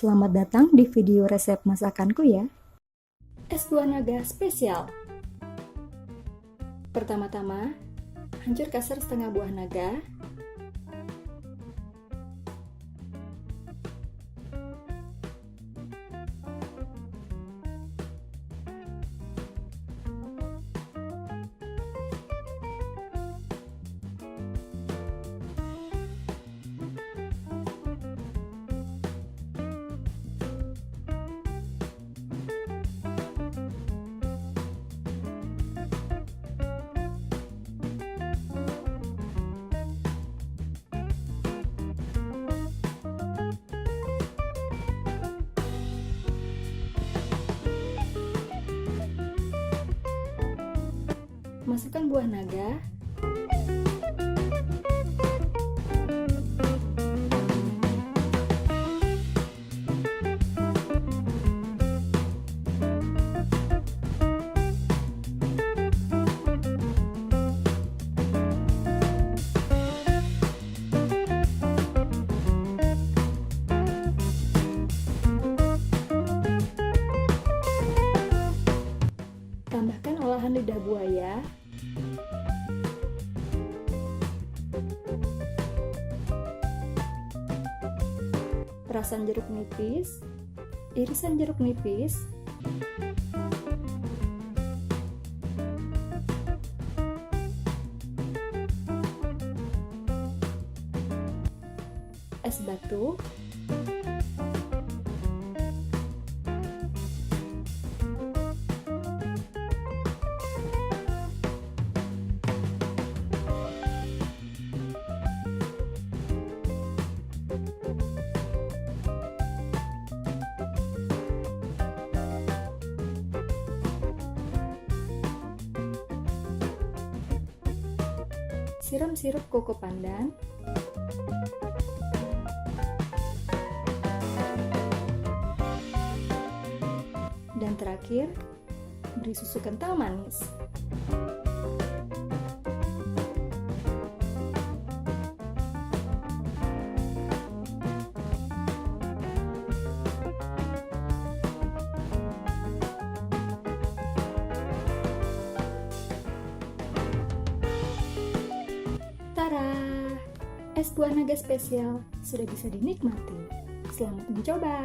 Selamat datang di video resep masakanku ya. Es buah naga spesial. Pertama-tama, hancur kasar setengah buah naga. Masukkan buah naga, tambahkan olahan lidah buaya, perasan jeruk nipis, irisan jeruk nipis, es batu, siram sirup koko pandan, dan terakhir beri susu kental manis. Tara, es buah naga spesial sudah bisa dinikmati. Selamat mencoba!